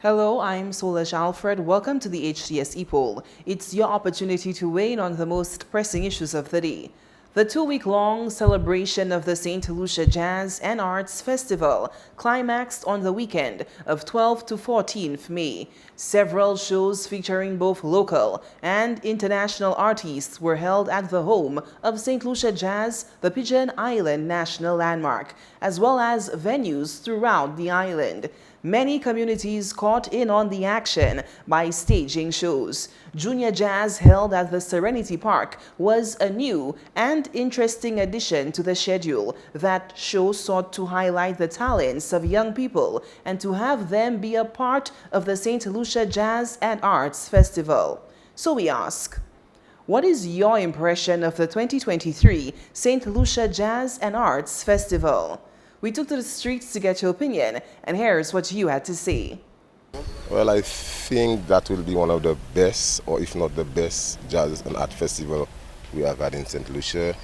Hello, I'm Solesh Alfred. Welcome to the Hts Epoll. It's your opportunity to weigh in on the most pressing issues of the day. The 2-week-long celebration of the St. Lucia Jazz and Arts Festival climaxed on the weekend of 12th to 14th May. Several shows featuring both local and international artists were held at the home of St. Lucia Jazz, the Pigeon Island National Landmark, as well as venues throughout the island. Many communities caught in on the action by staging shows. Junior Jazz held at the Serenity Park was a new and interesting addition to the schedule. That show sought to highlight the talents of young people and to have them be a part of the St. Lucia Jazz and Arts Festival. So we ask, what is your impression of the 2023 St. Lucia Jazz and Arts Festival? We took to the streets to get your opinion, and here's what you had to say. Well, I think that will be one of the best, or if not the best, jazz and art festival we have had in St. Lucia,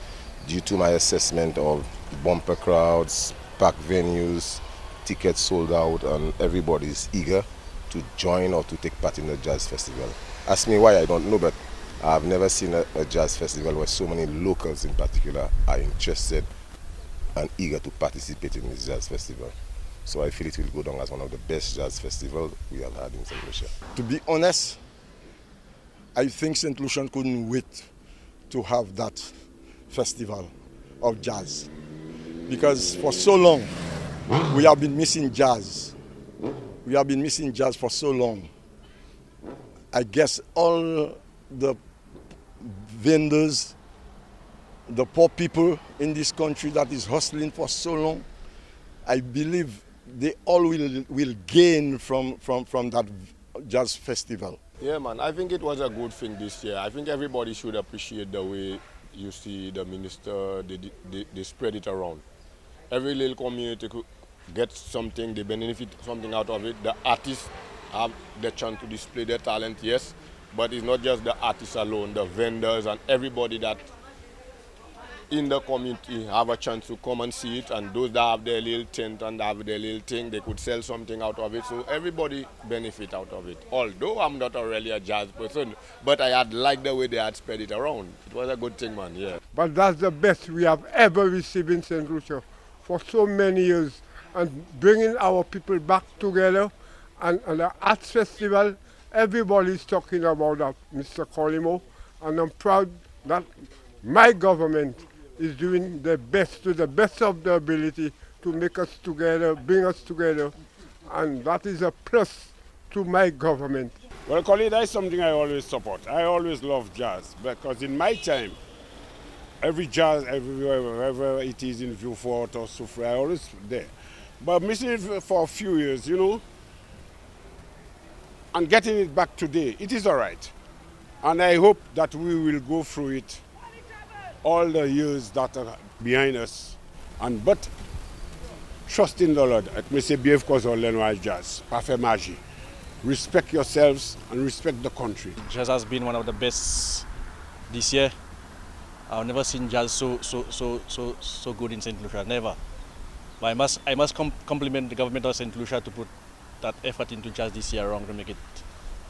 due to my assessment of bumper crowds, packed venues, tickets sold out, and everybody's eager to join or to take part in the jazz festival. Ask me why, I don't know, but I've never seen a jazz festival where so many locals in particular are interested and eager to participate in this jazz festival. So I feel it will go down as one of the best jazz festivals we have had in St. Lucia. To be honest, I think St. Lucian couldn't wait to have that festival of jazz. Because for so long, we have been missing jazz. We have been missing jazz for so long. I guess all the vendors, the poor people in this country that is hustling for so long, I believe they all will gain from that jazz festival. Yeah, man, I think it was a good thing this year. I think everybody should appreciate the way you see the minister, they spread it around. Every little community could get something, they benefit something out of it. The artists have the chance to display their talent, yes, but it's not just the artists alone, the vendors and everybody that in the community have a chance to come and see it, and those that have their little tent and have their little thing, they could sell something out of it, so everybody benefit out of it. Although I'm not really a jazz person, but I had liked the way they had spread it around. It was a good thing, man, yeah. But that's the best we have ever received in St. Lucia for so many years, and bringing our people back together, and the Arts Festival, everybody's talking about that, Mr. Colimo, and I'm proud that my government is doing their best, to the best of their ability, to make us together, bring us together, and that is a plus to my government. Well, Colin, that's something I always support. I always love jazz, because in my time, every jazz, everywhere, wherever it is in Vieux-Fort or Soufrière, I always there. But missing it for a few years, and getting it back today, it is all right. And I hope that we will go through it all the years that are behind us, but trust in the Lord. It may say, bien cause on l'ennois jazz, pas fait magie. Respect yourselves and respect the country. Jazz has been one of the best this year. I've never seen jazz so good in St. Lucia, never. But I must compliment the government of St. Lucia to put that effort into jazz this year around to make it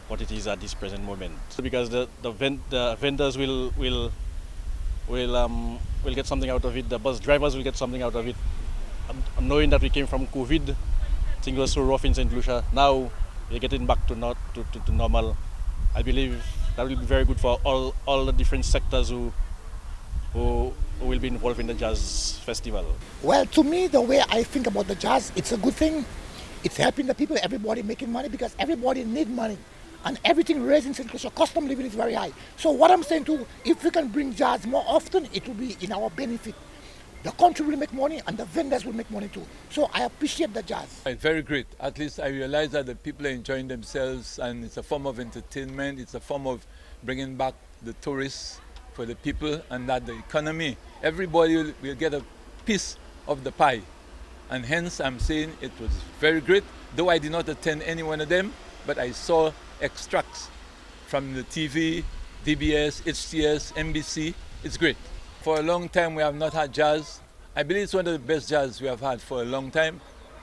what it is at this present moment. Because the vendors will get something out of it. The bus drivers will get something out of it. Knowing that we came from COVID, things were so rough in St. Lucia. Now we're getting back to normal. I believe that will be very good for all the different sectors who will be involved in the jazz festival. Well, to me, the way I think about the jazz, it's a good thing. It's helping the people, everybody making money, because everybody needs money. And everything raised in St. Lucia, cost of living is very high. So what I'm saying too, if we can bring jazz more often, it will be in our benefit. The country will make money and the vendors will make money too. So I appreciate the jazz. It's very great. At least I realize that the people are enjoying themselves, and it's a form of entertainment. It's a form of bringing back the tourists for the people, and that the economy, everybody will get a piece of the pie. And hence I'm saying it was very great. Though I did not attend any one of them, but I saw extracts from the TV, DBS, HTS, NBC. It's great. For a long time we have not had jazz. I believe it's one of the best jazz we have had for a long time.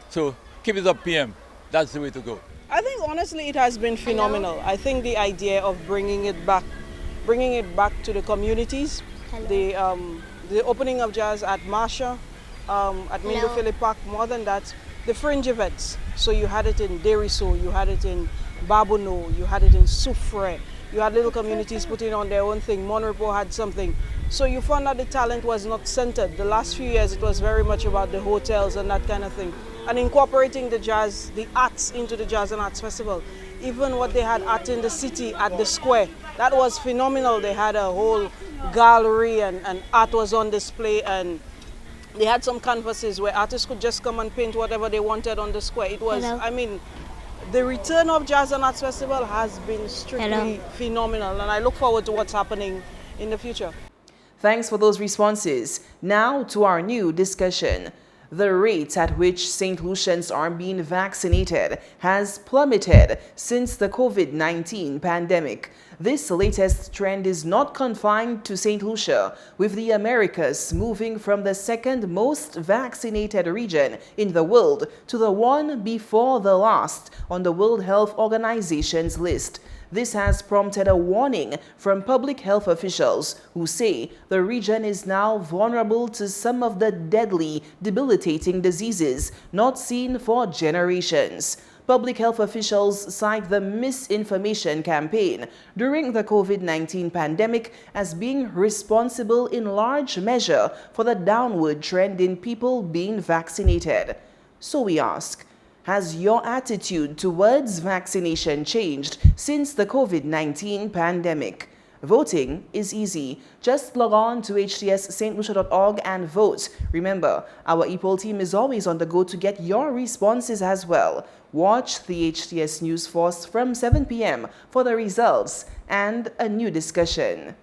So keep it up, PM. That's the way to go. I think honestly it has been phenomenal. I think the idea of bringing it back to the communities, the opening of jazz at Marsha, at Mindo Philip Park, more than that, the fringe events. So you had it in Deriso, you had it in Babono, you had it in Soufre, you had little communities putting on their own thing. Monrepo had something. So you found that the talent was not centered. The last few years it was very much about the hotels and that kind of thing. And incorporating the jazz, the arts into the Jazz and Arts Festival. Even what they had art in the city at the square, that was phenomenal. They had a whole gallery and art was on display, and they had some canvases where artists could just come and paint whatever they wanted on the square. It was, I mean, the return of Jazz and Arts Festival has been strictly phenomenal, and I look forward to what's happening in the future. Thanks for those responses. Now to our new discussion. The rate at which St. Lucians are being vaccinated has plummeted since the COVID-19 pandemic. This latest trend is not confined to St. Lucia, with the Americas moving from the second most vaccinated region in the world to the one before the last on the World Health Organization's list. This has prompted a warning from public health officials who say the region is now vulnerable to some of the deadly, debilitating diseases not seen for generations. Public health officials cite the misinformation campaign during the COVID-19 pandemic as being responsible in large measure for the downward trend in people being vaccinated. So we ask, has your attitude towards vaccination changed since the COVID-19 pandemic? Voting is easy. Just log on to htsstlucia.org and vote. Remember, our Epoll team is always on the go to get your responses as well. Watch the HTS News Force from 7 p.m. for the results and a new discussion.